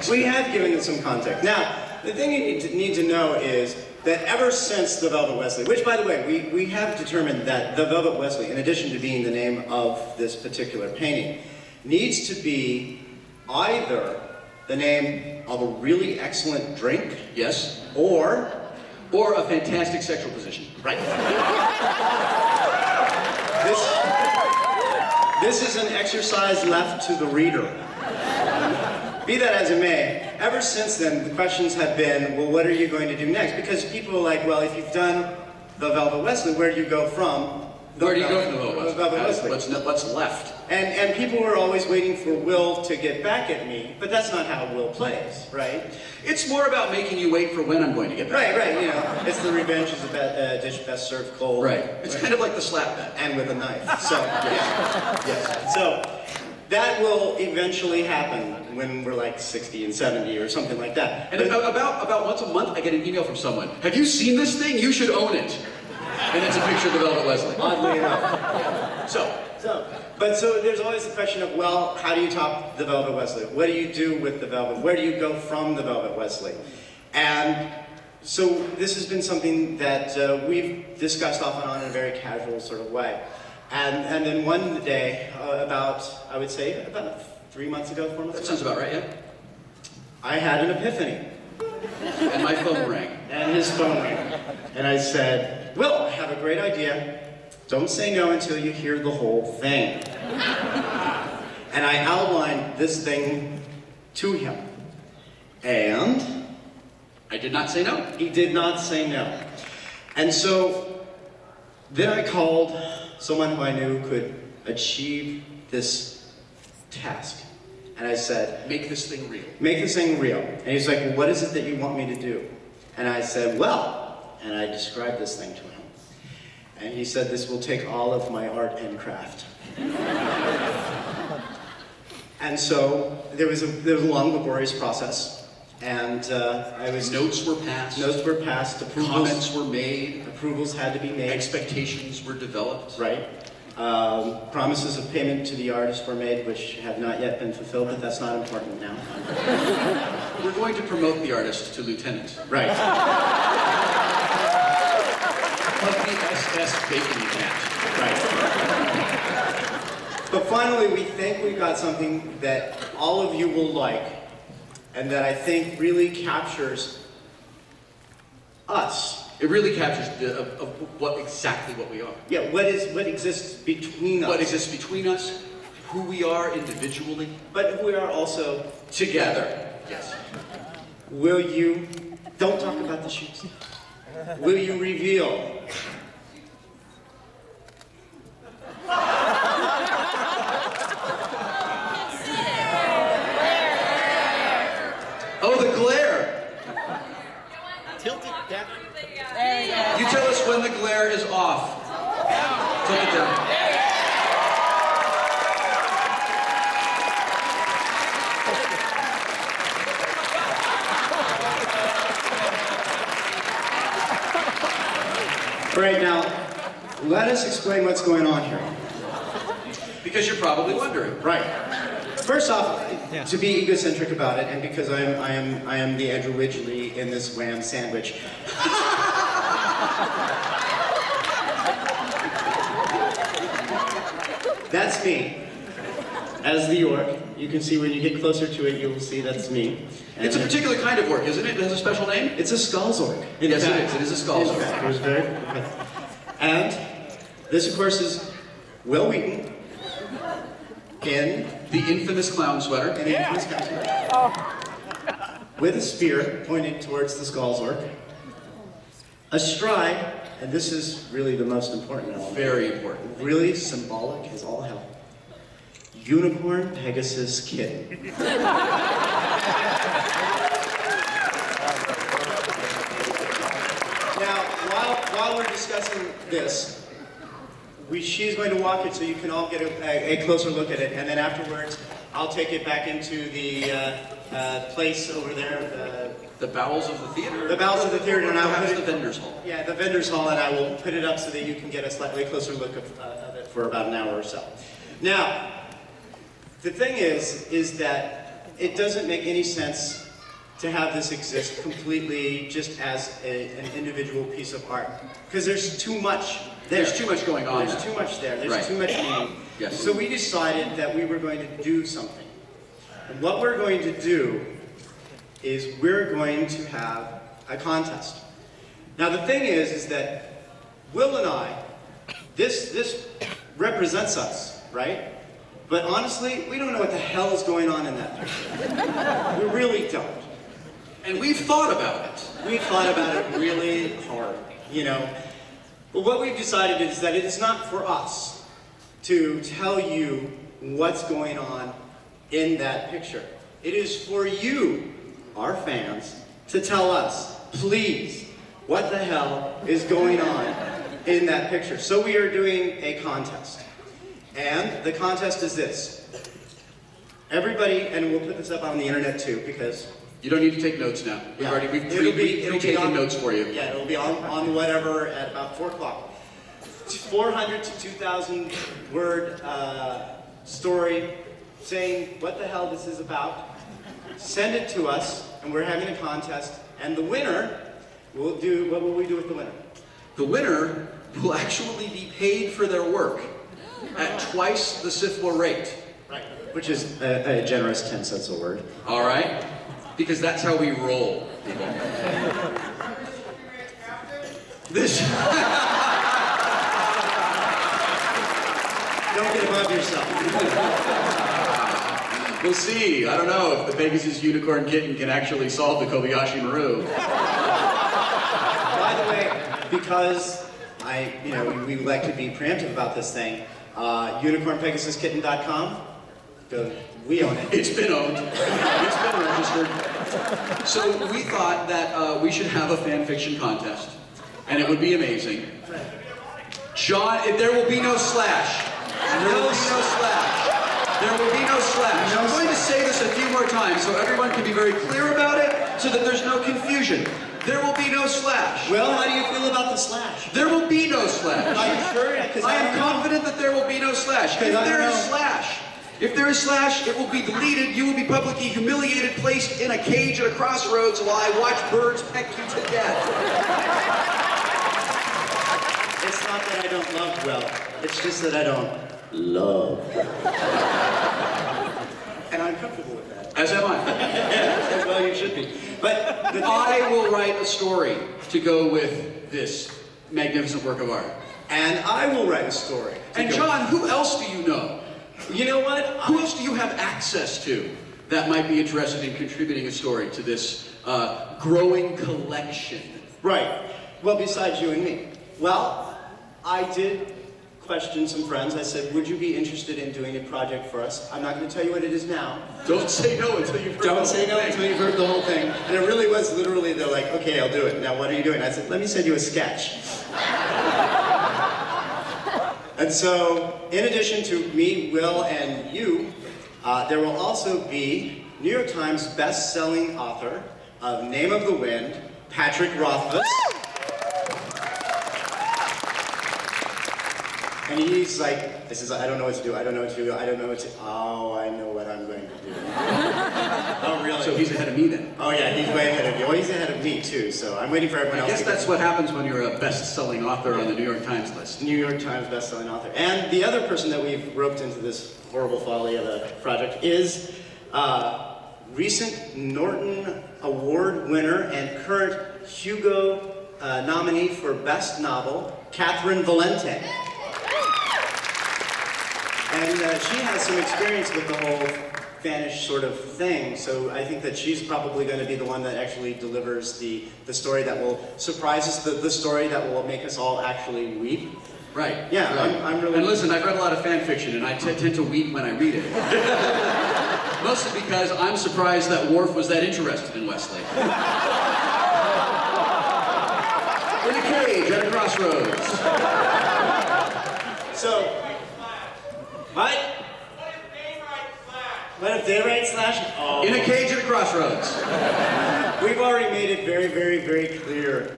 context. We have given it some context. Now, the thing you need to know is that ever since the Velvet Wesley, which by the way, we have determined that the Velvet Wesley, in addition to being the name of this particular painting, needs to be either the name of a really excellent drink, yes, or a fantastic sexual position. Right. This is an exercise left to the reader. Be that as it may, ever since then, the questions have been, well, what are you going to do next? Because people are like, well, if you've done the Velvet Wesley, where do you go from? Where do you go from the Velvet Wesley? What's left? And people were always waiting for Wil to get back at me, but that's not how Wil plays, right? It's more about making you wait for when I'm going to get back. Right, you know, it's the revenge is a dish best served cold. Right. It's kind of like the slap bet. And with a knife. So, yes. So, that will eventually happen when we're like 60 and 70 or something like that. And about once a month, I get an email from someone. Have you seen this thing? You should own it. And it's a picture of the Velvet Wesley. Oddly enough. So there's always the question of, well, how do you top the Velvet Wesley? What do you do with the Velvet? Where do you go from the Velvet Wesley? And so this has been something that we've discussed off and on in a very casual sort of way. And then one day, I would say about 3 months ago, 4 months ago. That sounds about right, yeah. I had an epiphany. And my phone rang. And his phone rang. And I said, Wil, I have a great idea. Don't say no until you hear the whole thing. And I outlined this thing to him. And I did not say no. He did not say no. And so then I called someone who I knew could achieve this task. And I said, make this thing real. Make this thing real. And he's like, well, what is it that you want me to do? And I said, well, and I described this thing to him. And he said, this will take all of my art and craft. And so there was a long, laborious process. And notes were passed. Notes were passed. Comments were made. Approvals had to be made. Expectations were developed. Right. Promises of payment to the artist were made, which have not yet been fulfilled, but that's not important now. We're going to promote the artist to lieutenant. Right. Like the SS Bacon Cat. Right. But finally, we think we've got something that all of you will like, and that I think really captures us. It really captures exactly what we are. Yeah, what exists between us. What exists between us, who we are individually. But who we are also together. Yes. Will you, don't talk about the shoots. Will you reveal? Oh, the glare. Tilt it down. You tell us when the glare is off. Tilt it down. All right, now, let us explain what's going on here. Because you're probably wondering. Right. First off, to be egocentric about it, and because I am the Andrew Widgley in this Wham sandwich. That's me. As the orc, you can see when you get closer to it, you will see that's me. And it's a particular kind of orc, isn't it? It has a special name? It's a Scalzi orc. Yes, it is. It is a Scalzi orc. It was very. And this, of course, is Wil Wheaton in the infamous clown sweater. With a spear pointed towards the Scalzi orc. Astride, and this is really the most important element. Very important. Really symbolic as all hell. Unicorn Pegasus kitten. Now, while we're discussing this, she's going to walk it so you can all get a closer look at it, and then afterwards, I'll take it back into the place over there. The bowels of the theater? The bowels of the theater, and I'll put it the vendor's hall. Yeah, the vendor's hall, and I will put it up so that you can get a slightly closer look of it for about an hour or so. Now, the thing is that it doesn't make any sense to have this exist completely just as an individual piece of art. Because there's too much there. There's too much going on. There's too much there. There's Right. too much meaning. Yes. So we decided that we were going to do something. And what we're going to do is we're going to have a contest. Now the thing is that Will and I, this represents us, right? But honestly, we don't know what the hell is going on in that picture. We really don't. And we've thought about it. We've thought about it really hard, you know. But what we've decided is that it is not for us to tell you what's going on in that picture. It is for you, our fans, to tell us, please, what the hell is going on in that picture. So we are doing a contest. And the contest is this. Everybody, and we'll put this up on the internet too, because You don't need to take notes now. We've pre-taken notes for you. Yeah, it'll be on whatever at about 4 o'clock. 400 to 2,000 word story saying what the hell this is about. Send it to us, and we're having a contest. And the winner will do, what will we do with the winner? The winner will actually be paid for their work at twice the SIFLA rate. Right. Which is a generous 10 cents a word. All right? Because that's how we roll, people. This. Don't get above yourself. We'll see. I don't know if the Pegasus Unicorn Kitten can actually solve the Kobayashi Maru. By the way, because we like to be preemptive about this thing, unicornpegasuskitten.com. We own it. It's been owned. It's been registered. So we thought that we should have a fan fiction contest, and it would be amazing. John, there will be no slash. There will be no slash. There will be no slash. I'm going to say this a few more times so everyone can be very clear about it, so that there's no confusion. There will be no slash. Well, how do you feel about the slash? There will be no slash. Are you sure? I am confident that there will be no slash. If there is slash, it will be deleted. You will be publicly humiliated, placed in a cage at a crossroads while I watch birds peck you to death. It's not that I don't love Will. It's just that I don't love. And I'm comfortable with that. As am I. As well you should be. But I will write a story to go with this magnificent work of art. And I will write a story. And John, who else do you know? You know what? Who else do you have access to that might be interested in contributing a story to this growing collection? Right. Well, besides you and me. Well, I did question some friends. I said, would you be interested in doing a project for us? I'm not going to tell you what it is now. Don't say no until you've heard you've heard the whole thing. And it really was literally, they're like, okay, I'll do it. Now, what are you doing? I said, let me send you a sketch. And so, in addition to me, Will, and you, there will also be New York Times best-selling author of Name of the Wind, Patrick Rothfuss. And he's like, this is, I don't know what to do, I don't know what to do, I don't know what to, oh, I know what I'm going to do. Oh, really? So he's ahead of me then? Oh yeah, he's way ahead of you. Well, he's ahead of me too, so I'm waiting for everyone else. I guess that's what happens when you're a best-selling author on the New York Times list. New York Times best-selling author. And the other person that we've roped into this horrible folly of a project is recent Norton Award winner and current Hugo nominee for Best Novel, Catherine Valente. And she has some experience with the whole Spanish sort of thing, so I think that she's probably going to be the one that actually delivers the story that will surprise us, the story that will make us all actually weep. Right. Yeah, right. I'm really... And listen, I've read a lot of fan fiction, and I tend to weep when I read it. Mostly because I'm surprised that Worf was that interested in Wesley. In a cage at a crossroads. So... What? What if they write slash? Oh. In a cage at a crossroads. We've already made it very, very, very clear